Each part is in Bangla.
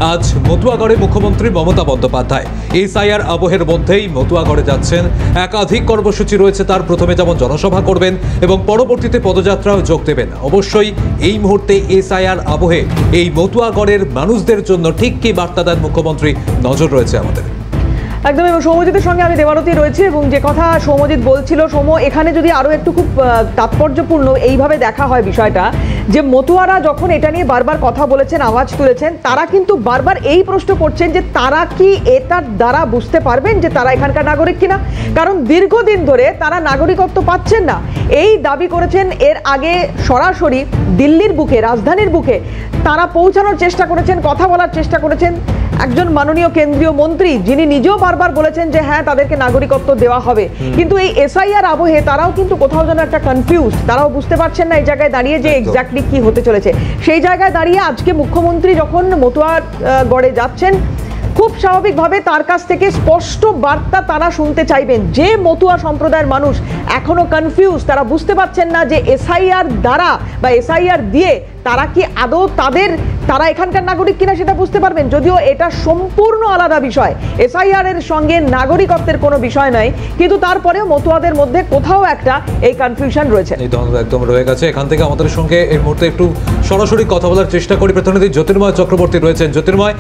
আজ মতুয়াগড়ে মুখ্যমন্ত্রী মমতা বন্দ্যোপাধ্যায় এসআইআর আবহের মধ্যেই মতুয়াগড়ে যাচ্ছেন। একাধিক কর্মসূচি রয়েছে তার। প্রথমে যেমন জনসভা করবেন এবং পরবর্তীতে পদযাত্রাও যোগ দেবেন। অবশ্যই এই মুহূর্তে এসআইআর আবহে এই মতুয়াগড়ের মানুষদের জন্য ঠিক কি বার্তা দেন মুখ্যমন্ত্রী, নজর রয়েছে আমাদের। একদম। এবং সৌম্যজিতের সঙ্গে আমি দেবারতী রয়েছে এবং যে কথা সৌম্যজিৎ বলছিল, সৌম্য এখানে যদি আরও একটু খুব তাৎপর্যপূর্ণ এইভাবে দেখা হয় বিষয়টা, যে মতুয়ারা যখন এটা নিয়ে বারবার কথা বলেছেন, আওয়াজ তুলেছেন, তারা কিন্তু বারবার এই প্রশ্ন করছেন যে তারা কি এটার দ্বারা বুঝতে পারবেন যে তারা এখানকার নাগরিক কিনা। কারণ দীর্ঘদিন ধরে তারা নাগরিকত্ব পাচ্ছেন না, এই দাবি করেছেন। এর আগে সরাসরি দিল্লির বুকে, রাজধানীর বুকে তারা পৌঁছানোর চেষ্টা করেছেন, কথা বলার চেষ্টা করেছেন একজন মাননীয় কেন্দ্রীয় মন্ত্রী, যিনি নিজেও বারবার বলেছেন যে হ্যাঁ তাদেরকে নাগরিকত্ব দেওয়া হবে। কিন্তু এই এসআইআর আবহে তারাও কিন্তু কোথাও যেন একটা কনফিউজ, তারাও বুঝতে পারছেন না এই জায়গায় দাঁড়িয়ে যে এক্স্যাক্টলি কি হতে চলেছে। সেই জায়গায় দাঁড়িয়ে আজকে মুখ্যমন্ত্রী যখন মতুয়াগড়ে যাচ্ছেন, খুব স্বাভাবিকভাবে তার কাছ থেকে স্পষ্ট বার্তা তারা শুনতে চাইবেন। যে মতুয়া সম্প্রদায়ের মানুষ এখনো কনফিউজ, তারা বুঝতে পারছেন না যে এসআইআর দ্বারা বা এসআইআর দিয়ে তারা কি আদৌ তারা এখানকার নাগরিক কিনা সেটা বুঝতে পারবেন। যদিও এটা সম্পূর্ণ আলাদা বিষয়, এসআইআর এর সঙ্গে নাগরিকত্বের কোনো বিষয় নয়, কিন্তু তারপরেও মতুয়াদের মধ্যে কোথাও একটা এই কনফিউশন রয়েছে। এই দ্বন্দ্ব একদম রয়ে গেছে। এখান থেকে আমাদের সঙ্গে এই মুহূর্তে একটু সরাসরি কথা বলার চেষ্টা করি। প্রতিনিধি জ্যোতির্ময় চক্রবর্তী রয়েছেন। জ্যোতির্ময়,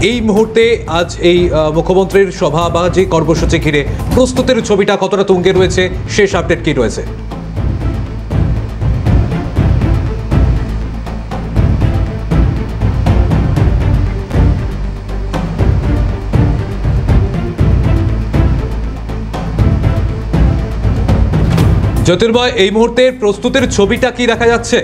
এই মুহূর্তে আজ এই মুখ্যমন্ত্রীর সভা বা যে কর্মসূচি ঘিরে প্রস্তুতির ছবিটা কতটা তুঙ্গে রয়েছে, শেষ আপডেট কি রয়েছে? জ্যোতির্ময়, এই মুহূর্তে প্রস্তুতির ছবিটা কি দেখা যাচ্ছে?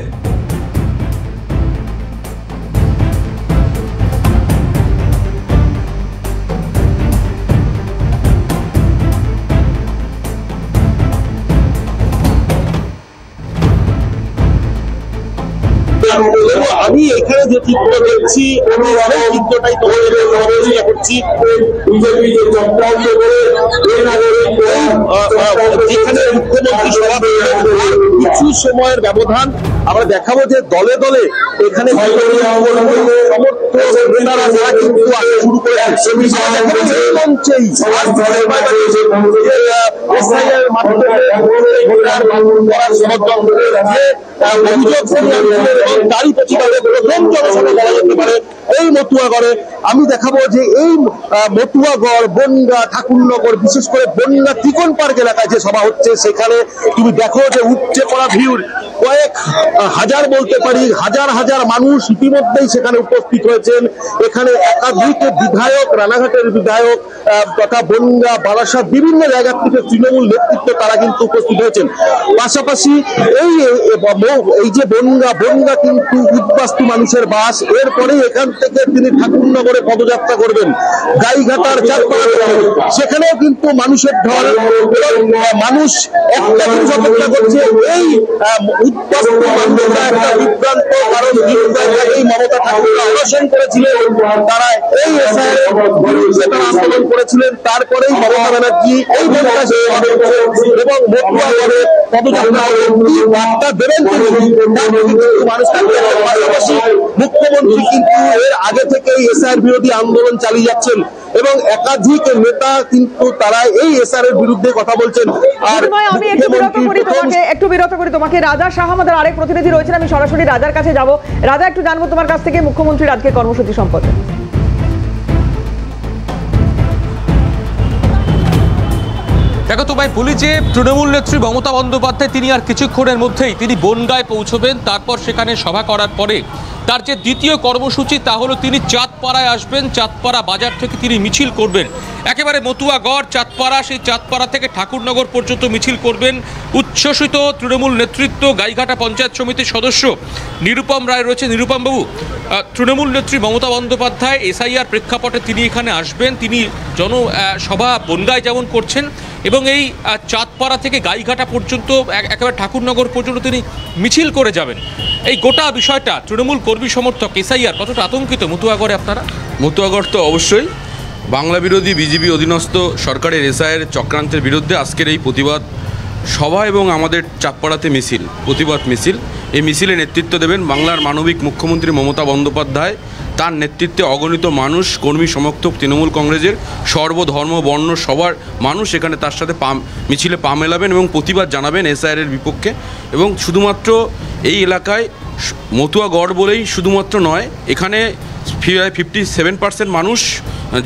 আমি এখানে যে চিত্র দেখছি, আমি সেই চিত্রটাই তোমাদের চেষ্টা করছি। যেখানে মুখ্যমন্ত্রী সভা, কিছু সময়ের ব্যবধান আমরা দেখাবো যে দলে দলে এখানে কিন্তু আসা শুরু করে তারই প্রতিবাদে প্রথম জনসভা বলা যেতে পারে এই মতুয়াগড়ে। আমি দেখাবো যে এই মতুয়াগড়, বনগাঁ, ঠাকুরনগর, বিশেষ করে বনগাঁ ত্রিকোণ পার্ক এলাকায় যে সভা হচ্ছে, সেখানে তুমি দেখো যে উপচে পড়া ভিড়, কয়েক হাজার বলতে পারি, হাজার হাজার মানুষ ইতিমধ্যেই সেখানে উপস্থিত হয়েছেন। এখানে একাধিক বিধায়ক, রানাঘাটের বিধায়ক তথা বনগাঁ, বারাসাত বিভিন্ন জায়গা থেকে তৃণমূল নেতৃত্ব তারা কিন্তু উপস্থিত হয়েছেন। পাশাপাশি এই যে বনগাঁ কিন্তু উদ্বাস্তু মানুষের বাস। এরপরেই এখান থেকে তিনি ঠাকুরনগরে পদযাত্রা করবেন, গাইঘাটার চারপাড়া, সেখানেও কিন্তু মানুষের ঢল। মানুষ একটা জিনিস অপেক্ষা করছে, এই উদ্বাস্তু মানুষরা একটা বিভ্রান্ত, কারণ এই মমতা ঠাকুর অনশন করেছিলেন, তারা এই বিরুদ্ধে তারা আন্দোলন করেছিলেন। তারপরেই মমতা ব্যানার্জি এই এবং মতুয়াগড়ে পদযাত্রা বার্তা দেবেন পাশাপাশি মুখ্যমন্ত্রী কিন্তু এর আগে থেকেই এসআইআর বিরোধী আন্দোলন চালিয়ে যাচ্ছেন এবং একাধিক নেতা কিন্তু তারা এই এসআইআর এর বিরুদ্ধে কথা বলছেন। আর আমি একটু বিরত করি তোমাকে। রাজা শাহ আমাদের আরেক প্রতিনিধি রয়েছেন, আমি সরাসরি রাজার কাছে যাব। রাজা, একটু জানবো তোমার কাছ থেকে মুখ্যমন্ত্রীর আজকে কর্মসূচি সম্পর্কে। দেখো তো ভাই, বলি যে তৃণমূল নেত্রী মমতা বন্দ্যোপাধ্যায় তিনি আর কিছুক্ষণের মধ্যেই তিনি বনগাঁয় পৌঁছবেন। তারপর সেখানে সভা করার পরে তার যে দ্বিতীয় কর্মসূচি তা হলো তিনি চাঁদপাড়ায় আসবেন। চাঁদপাড়া বাজার থেকে তিনি মিছিল করবেন, একেবারে মতুয়াগড়, চাঁদপাড়া, সেই চাঁদপাড়া থেকে ঠাকুরনগর পর্যন্ত মিছিল করবেন। উচ্ছ্বসিত তৃণমূল নেতৃত্ব, গাইঘাটা পঞ্চায়েত সমিতির সদস্য নিরুপম রায় রয়েছে। নিরুপমবাবু, তৃণমূল নেত্রী মমতা বন্দ্যোপাধ্যায় এসআইআর প্রেক্ষাপটে তিনি এখানে আসবেন, তিনি জনসভা বনগাঁয় যেমন করছেন এবং এই চাঁদপাড়া থেকে গাইঘাটা পর্যন্ত একেবারে ঠাকুরনগর পর্যন্ত তিনি মিছিল করে যাবেন। এই গোটা বিষয়টা তৃণমূল কর্মী সমর্থক এসআইআর কতটা আতঙ্কিত মতুয়াগড়ে আপনারা? মতুয়াগড় তো অবশ্যই বাংলা বিরোধী বিজেপি অধীনস্থ সরকারের এসআইআর চক্রান্তের বিরুদ্ধে আজকের এই প্রতিবাদ সভা এবং আমাদের চাপপাড়াতে মিছিল, প্রতিবাদ মিছিল। এই মিছিলে নেতৃত্ব দেবেন বাংলার মানবিক মুখ্যমন্ত্রী মমতা বন্দ্যোপাধ্যায়। তার নেতৃত্বে অগণিত মানুষ, কর্মী সমর্থক, তৃণমূল কংগ্রেসের সর্বধর্ম বর্ণ সবার মানুষ এখানে তার সাথে মিছিলে পা মেলাবেন এবং প্রতিবাদ জানাবেন এসআইআরের বিপক্ষে। এবং শুধুমাত্র এই এলাকায় মতুয়াগড় বলেই শুধুমাত্র নয়, এখানে 57% মানুষ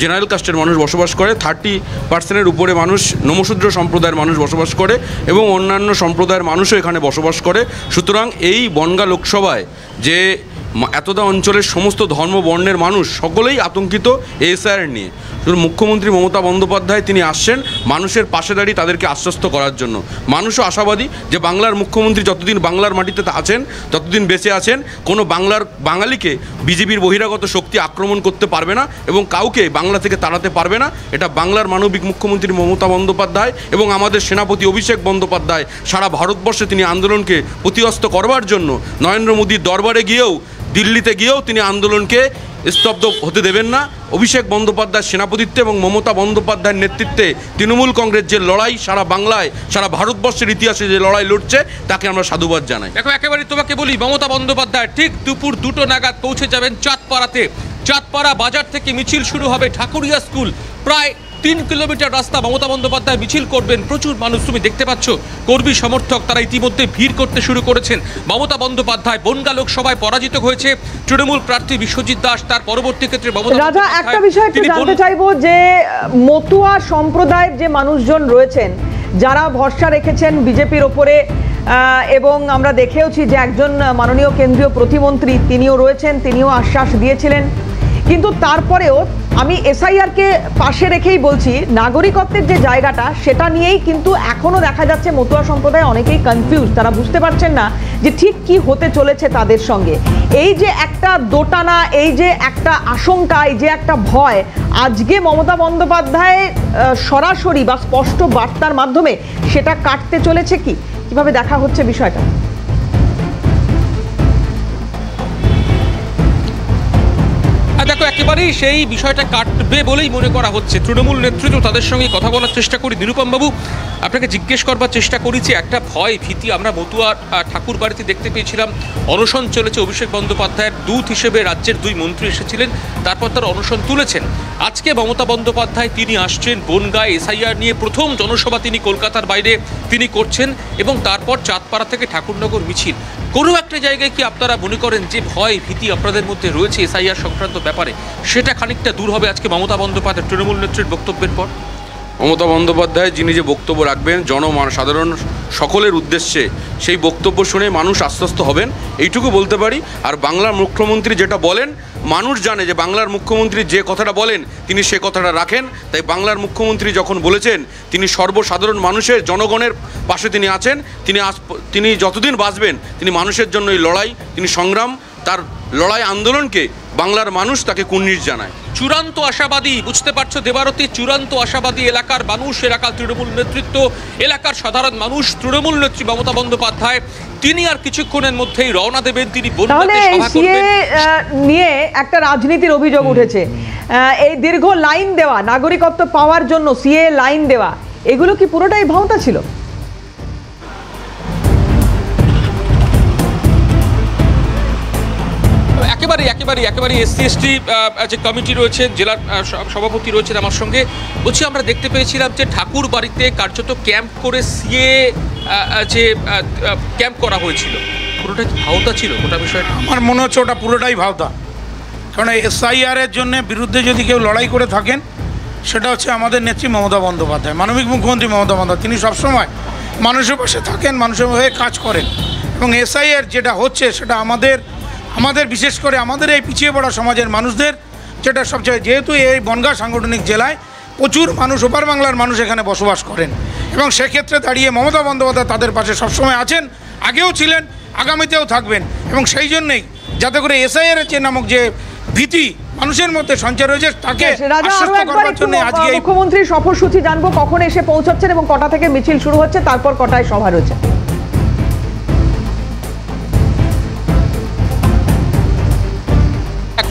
জেনারেল কাস্টের মানুষ বসবাস করে, 30%-এর উপরে মানুষ নমশূদ্র সম্প্রদায়ের মানুষ বসবাস করে এবং অন্যান্য সম্প্রদায়ের মানুষও এখানে বসবাস করে। সুতরাং এই বনগাঁ লোকসভায় যে এতটা অঞ্চলের সমস্ত ধর্ম বর্ণের মানুষ সকলেই আতঙ্কিত এসআইআর নিয়ে। শুধু মুখ্যমন্ত্রী মমতা বন্দ্যোপাধ্যায় তিনি আসছেন মানুষের পাশে দাঁড়িয়ে তাদেরকে আশ্বস্ত করার জন্য। মানুষও আশাবাদী যে বাংলার মুখ্যমন্ত্রী যতদিন বাংলার মাটিতে আছেন, ততদিন বেঁচে আছেন, কোনো বাঙালিকে বিজেপির বহিরাগত শক্তি আক্রমণ করতে পারবে না এবং কাউকে বাংলা থেকে তাড়াতে পারবে না। এটা বাংলার মানবিক মুখ্যমন্ত্রী মমতা বন্দ্যোপাধ্যায় এবং আমাদের সেনাপতি অভিষেক বন্দ্যোপাধ্যায় সারা ভারতবর্ষে তিনি আন্দোলনকে প্রতিহত করবার জন্য নরেন্দ্র মোদীর দরবারে গিয়েও, দিল্লিতে গিয়েও তিনি আন্দোলনকে স্তব্ধ হতে দেবেন না। অভিষেক বন্দ্যোপাধ্যায়ের সেনাপতিত্বে এবং মমতা বন্দ্যোপাধ্যায়ের নেতৃত্বে তৃণমূল কংগ্রেস যে লড়াই সারা বাংলায়, সারা ভারতবর্ষের ইতিহাসে যে লড়াই লড়ছে, তাকে আমরা সাধুবাদ জানাই। দেখো, একেবারে তোমাকে বলি, মমতা বন্দ্যোপাধ্যায় ঠিক দুপুর 2টো নাগাদ পৌঁছে যাবেন চাঁদপাড়াতে। চাঁদপাড়া বাজার থেকে মিছিল শুরু হবে ঠাকুরিয়া স্কুল, প্রায় 3 কিলোমিটার রাস্তা মমতা বন্দ্যোপাধ্যায় মিছিল করবেন। প্রচুর মানুষ তুমি দেখতে পাচ্ছ, কর্মী সমর্থক তারা ইতিমধ্যে ভিড় করতে শুরু করেছেন। মমতা বন্দ্যোপাধ্যায় বনগাঁ লোকসভায় পরাজিত হয়েছে তৃণমূল প্রার্থী বিশ্বজিৎ দাস, তার পরবর্তী ক্ষেত্রে রাজা একটা বিষয় একটু জানতে চাইবো যে মতুয়া সম্প্রদায়ের যে মানুষজন রয়েছেন যারা ভরসা রেখেছেন বিজেপির ওপরে, এবং আমরা দেখেওছি যে একজন মাননীয় কেন্দ্রীয় প্রতিমন্ত্রী তিনিও রয়েছেন, তিনিও আশ্বাস দিয়েছিলেন, কিন্তু তারপরেও আমি এসআইআরকে পাশে রেখেই বলছি, নাগরিকত্বের যে জায়গাটা সেটা নিয়েই কিন্তু এখনো দেখা যাচ্ছে মতুয়া সম্প্রদায় অনেকেই কনফিউজ, তারা বুঝতে পারছেন না যে ঠিক কি হতে চলেছে তাদের সঙ্গে। এই যে একটা দোটানা, এই যে একটা আশঙ্কা, এই যে একটা ভয়, আজকে মমতা বন্দ্যোপাধ্যায় সরাসরি বা স্পষ্ট বার্তার মাধ্যমে সেটা কাটতে চলেছে কিভাবে দেখা হচ্ছে বিষয়টা? দেখো, একেবারেই সেই বিষয়টা কাটবে বলেই মনে করা হচ্ছে। তৃণমূল নেতৃত্ব তাদের সঙ্গে কথা বলার চেষ্টা করি। নিরুপম বাবু, আপনাকে জিজ্ঞেস করবার চেষ্টা করেছি, একটা ভয় ভীতি আমরা মতুয়া ঠাকুর বাড়িতে দেখতে পেয়েছিলাম। অনশন চলেছে, অভিষেক বন্দ্যোপাধ্যায়ের দূত হিসেবে রাজ্যের 2 মন্ত্রী এসেছিলেন, তারপর তারা অনশন তুলেছেন। আজকে মমতা বন্দ্যোপাধ্যায় তিনি আসছেন বনগাঁ এসআইআর নিয়ে, প্রথম জনসভা তিনি কলকাতার বাইরে তিনি করছেন এবং তারপর চাঁদপাড়া থেকে ঠাকুরনগর মিছিল। কোনো একটা জায়গায় কি আপনারা মনে করেন যে ভয় ভীতি আপনাদের মধ্যে রয়েছে এসআইআর সংক্রান্ত ব্যাপারে, সেটা খানিকটা দূর হবে আজকে মমতা বন্দ্যোপাধ্যায় তৃণমূল নেত্রীর বক্তব্যের পর? মমতা বন্দ্যোপাধ্যায় যিনি যে বক্তব্য রাখবেন সাধারণ সকলের উদ্দেশ্যে, সেই বক্তব্য শুনে মানুষ আশ্বস্ত হবেন, এইটুকু বলতে পারি। আর বাংলার মুখ্যমন্ত্রী যেটা বলেন, মানুষ জানে যে বাংলার মুখ্যমন্ত্রী যে কথাটা বলেন তিনি সে কথাটা রাখেন। তাই বাংলার মুখ্যমন্ত্রী যখন বলেছেন তিনি সর্বসাধারণ মানুষের, জনগণের পাশে তিনি আছেন, তিনি যতদিন বাঁচবেন তিনি মানুষের জন্য এই লড়াই, তিনি সংগ্রাম, তার লড়াই আন্দোলনকে বাংলার মানুষ তাকে কুর্নিশ জানায়। চূড়ান্ত আশাবাদী, বুঝতে পারছো দেবারতী, চূড়ান্ত আশাবাদী এলাকার মানুষ, এলাকার তৃণমূল নেতৃত্ব, এলাকার সাধারণ মানুষ। তৃণমূল নেত্রী মমতা বন্দ্যোপাধ্যায় তিনি আর কিছুক্ষণের মধ্যেই রওনা দেবেন, তিনি বনগাঁতে সভা করবেন। নিয়ে একটা রাজনীতির অভিযোগ উঠেছে, এই দীর্ঘ লাইন দেওয়া, নাগরিকত্ব পাওয়ার জন্য সিএ লাইন দেওয়া, এগুলো কি পুরোটাই ভাওতা ছিল? একেবারে SC/ST যে কমিটি রয়েছে, জেলার সভাপতি রয়েছেন আমার সঙ্গে, বলছি আমরা দেখতে পেয়েছিলাম যে ঠাকুর বাড়িতে কার্যত ক্যাম্প করে সিএ যে ক্যাম্প করা হয়েছিল, পুরোটা কি ভাওতা ছিল গোটা বিষয়টা? আমার মনে হচ্ছে ওটা পুরোটাই ভাওতা। কারণ এসআইআরের জন্য বিরুদ্ধে যদি কেউ লড়াই করে থাকেন সেটা হচ্ছে আমাদের নেত্রী মমতা বন্দ্যোপাধ্যায়, মানবিক মুখ্যমন্ত্রী মমতা বন্দ্যোপাধ্যায়। তিনি সবসময় মানুষের পাশে থাকেন, মানুষের হয়ে কাজ করেন। এবং এসআইআর যেটা হচ্ছে সেটা আমাদের বিশেষ করে আমাদের এই পিছিয়ে পড়া সমাজের মানুষদের যেটা সবচেয়ে, যেহেতু এই বনগাঁ সাংগঠনিক জেলায় প্রচুর মানুষ, ওপার বাংলার মানুষ এখানে বসবাস করেন, এবং সেক্ষেত্রে দাঁড়িয়ে মমতা বন্দ্যোপাধ্যায় তাদের পাশে সবসময় আছেন, আগেও ছিলেন, আগামীতেও থাকবেন। এবং সেই জন্যেই যাতে করে এসআইআর যে নামক যে ভীতি মানুষের মধ্যে সঞ্চার হয়েছে তাকে আশ্বস্ত করার জন্য আজকে মুখ্যমন্ত্রীর সফরসূচি জানবো, কখন এসে পৌঁছাচ্ছেন এবং কটা থেকে মিছিল শুরু হচ্ছে, তারপর কটায় সভা রয়েছে?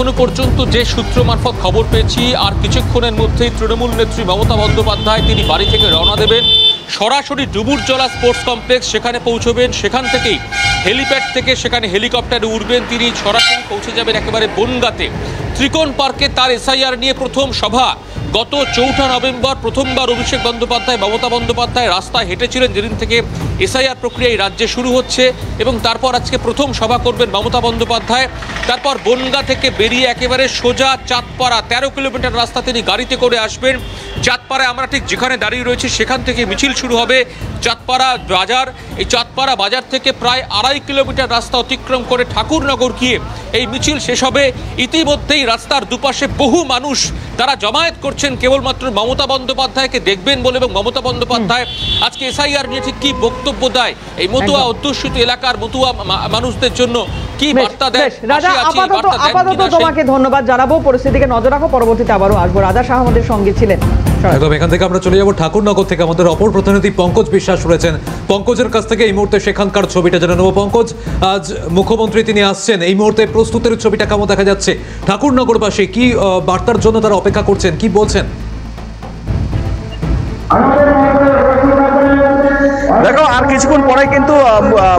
এখনো পর্যন্ত যে সূত্র মারফত খবর পেয়েছি, আর কিছুক্ষণের মধ্যেই তৃণমূল নেত্রী মমতা বন্দ্যোপাধ্যায় তিনি বাড়ি থেকে রওনা দেবেন, সরাসরি ডুবুরজলা স্পোর্টস কমপ্লেক্স সেখানে পৌঁছবেন। সেখান থেকেই হেলিপ্যাড থেকে সেখানে হেলিকপ্টারে উঠবেন, তিনি সরাসরি পৌঁছে যাবেন একেবারে বনগাঁতে। ত্রিকোণ পার্কে তার এসআইআর নিয়ে প্রথম সভা। গত 4 নভেম্বর প্রথমবার অভিষেক বন্দ্যোপাধ্যায় মমতা বন্দ্যোপাধ্যায় রাস্তায় হেঁটেছিলেন, যেদিন থেকে এসআইআর প্রক্রিয়া এই রাজ্যে শুরু হচ্ছে, এবং তারপর আজকে প্রথম সভা করবেন মমতা বন্দ্যোপাধ্যায়। তারপর বনগাঁ থেকে বেরিয়ে একেবারে সোজা চাঁদপাড়া 13 কিলোমিটার রাস্তা তিনি গাড়িতে করে আসবেন। চাঁদপাড়ায় আমরা ঠিক যেখানে দাঁড়িয়ে রয়েছি সেখান থেকে মিছিল শুরু হবে চাঁদপাড়া বাজার। এই চাঁদপাড়া বাজার থেকে প্রায় 2.5 কিলোমিটার রাস্তা অতিক্রম করে ঠাকুরনগর গিয়ে এই মিছিল শেষ হবে। ইতিমধ্যেই রাস্তার দুপাশে বহু মানুষ তারা জমায়েত করছেন কেবলমাত্র মমতা বন্দ্যোপাধ্যায়কে দেখবেন বলে, এবং মমতা বন্দ্যোপাধ্যায় আজকে এসআইআর নিয়ে ঠিক কি বক্তব্য দেয়, এই মতুয়া অধ্যুষিত এলাকার মতুয়া মানুষদের জন্য কি বার্তা দেয়। রাজা, আপাতত তোমাকে ধন্যবাদ জানাবো, পরিস্থিতিকে নজর রাখো, পরবর্তীতে আবারও আসবো। রাজা শাহ আমাদের সঙ্গে ছিলেন। একদম, এখান থেকে আমরা চলে যাবো ঠাকুরনগর থেকে। আমাদের অপর প্রতিনিধি পঙ্কজ বিশ্বাস রয়েছেন, পঙ্কজের কাছ থেকে এই মুহূর্তে সেখানকার ছবিটা জেনে নেবো। পঙ্কজ, আজ মুখ্যমন্ত্রী তিনি আসছেন, এই মুহূর্তে প্রস্তুতের ছবিটা কেমন দেখা যাচ্ছে? ঠাকুরনগরবাসী কি বার্তার জন্য তারা অপেক্ষা করছেন, কি বলছেন? দেখো, আর কিছুক্ষণ পরে কিন্তু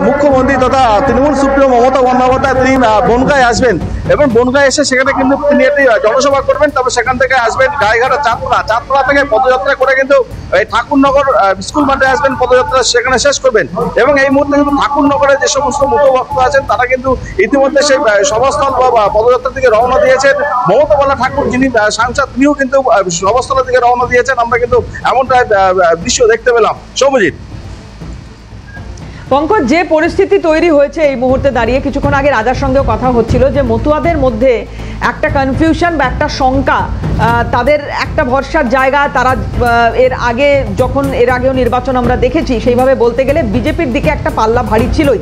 মুখ্যমন্ত্রী তথা তৃণমূল সুপ্রিমো মমতা বন্দ্যোপাধ্যায় তিনি বনগাঁয় আসবেন, এবং বনগাঁয় এসে সেখানে কিন্তু তিনি একটি জনসভা করবেন। তবে সেখান থেকে আসবেন গাইঘাটা চাঁদপাড়া থেকে পদযাত্রা করে কিন্তু এই ঠাকুরনগর স্কুল মাঠে আসবেন, পদযাত্রা সেখানে শেষ করবেন। এবং এই মুহূর্তে কিন্তু ঠাকুরনগরে যে সমস্ত মতো ভক্ত আছেন তারা কিন্তু ইতিমধ্যে সেই সভাস্থল বা পদযাত্রা থেকে রওনা দিয়েছেন। মমতা বলা ঠাকুর যিনি সাংসদ, তিনিও কিন্তু সভাস্থলের দিকে রওনা দিয়েছেন। আমরা কিন্তু এমনটা দৃশ্য দেখতে পেলাম। সৌমজিৎ, পঙ্কজ, যে পরিস্থিতি তৈরি হয়েছে এই মুহূর্তে দাঁড়িয়ে, কিছুক্ষণ আগে রাজার সঙ্গেও কথা হচ্ছিল যে মতুয়াদের মধ্যে একটা কনফিউশন বা একটা শঙ্কা, তাদের একটা ভরসার জায়গা। তারা এর আগেও নির্বাচন আমরা দেখেছি, সেইভাবে বলতে গেলে বিজেপির দিকে একটা পাল্লা ভারী ছিলই,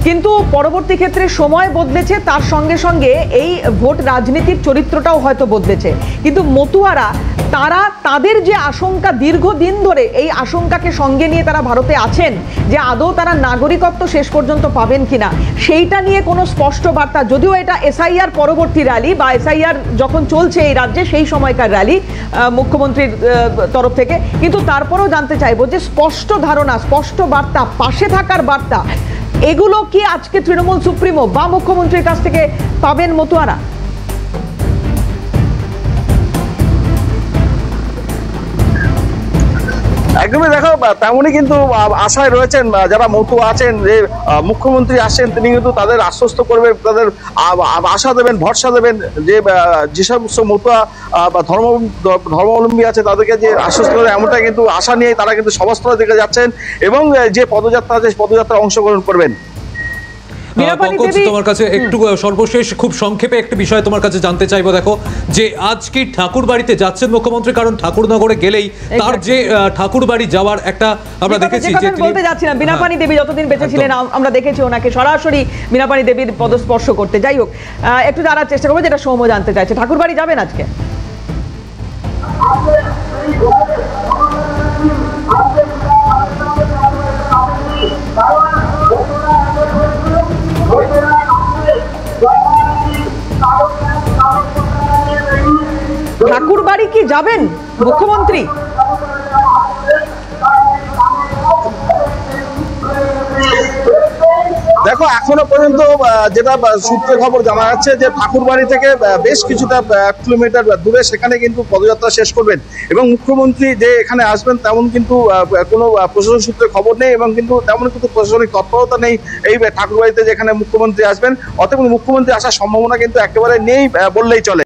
কিন্তু পরবর্তী ক্ষেত্রে সময় বদলেছে, তার সঙ্গে সঙ্গে এই ভোট রাজনীতির চরিত্রটাও হয়তো বদলেছে। কিন্তু মতুয়ারা তারা তাদের যে আশঙ্কা, দীর্ঘদিন ধরে এই আশঙ্কাকে সঙ্গে নিয়ে তারা ভারতে আছেন যে আদৌ তারা নাগরিকত্ব শেষ পর্যন্ত পাবেন কিনা, সেইটা নিয়ে কোনো স্পষ্ট বার্তা, যদিও এটা এসআইআর পরবর্তী র্যালি বা এসআইআর যখন চলছে এই রাজ্যে সেই সময়কার র্যালি মুখ্যমন্ত্রীর তরফ থেকে, কিন্তু তারপরেও জানতে চাইবো যে স্পষ্ট ধারণা, স্পষ্ট বার্তা, পাশে থাকার বার্তা, এগুলো কি আজকে তৃণমূল সুপ্রিমো বা মুখ্যমন্ত্রীর কাছ থেকে পাবেন মতুয়ারা? একদমই, দেখো তেমনই কিন্তু আশায় রয়েছেন যারা মতুয়া আছেন যে মুখ্যমন্ত্রী আসছেন, তিনি কিন্তু তাদের আশ্বস্ত করবেন, তাদের আশা দেবেন, ভরসা দেবেন যে যেসব মতুয়া বা ধর্মাবলম্বী আছে তাদেরকে যে আশ্বস্ত করে, এমনটা কিন্তু আশা নিয়ে তারা কিন্তু সভাস্থলের দিকে যাচ্ছেন এবং যে পদযাত্রা আছে পদযাত্রায় অংশগ্রহণ করবেন। পঙ্কজ, তোমার কাছে একটু সর্বশেষ খুব সংক্ষেপে একটা বিষয় তোমার কাছে জানতে চাইবো। দেখো, যে আজ কি ঠাকুর বাড়িতে যাচ্ছেন মুখ্যমন্ত্রী? কারণ ঠাকুরনগরে গেলেই তার যে ঠাকুর বাড়ি যাওয়ার একটা আমরা দেখেছি যে বলতে যাচ্ছিলাম, বীণাপানি দেবী যতদিন বেঁচে ছিলেন আমরা দেখেছি ওনাকে সরাসরি বীণাপানি দেবীর পদস্পর্শ করতে। যাই হোক, একটু জানার চেষ্টা করবো যেটা সৌম্য জানতে চাইছে, ঠাকুর বাড়ি যাবেন আজকে? ঠাকুর বাড়ি কি যাবেন মুখ্যমন্ত্রী? দেখো, এখনো পর্যন্ত যেটা সূত্রে খবর জানা যাচ্ছে যে ঠাকুরবাড়ি থেকে বেশ কিছুটা কিলোমিটার দূরে সেখানে কিন্তু পদযাত্রা শেষ করবেন, এবং মুখ্যমন্ত্রী যে এখানে আসবেন তেমন কিন্তু কোনো প্রশাসন সূত্রে খবর নেই, এবং কিন্তু তেমন কিন্তু প্রশাসনিক তৎপরতা নেই এই ঠাকুরবাড়িতে যেখানে মুখ্যমন্ত্রী আসবেন। অতএব মুখ্যমন্ত্রী আসার সম্ভাবনা কিন্তু একেবারে নেই বললেই চলে।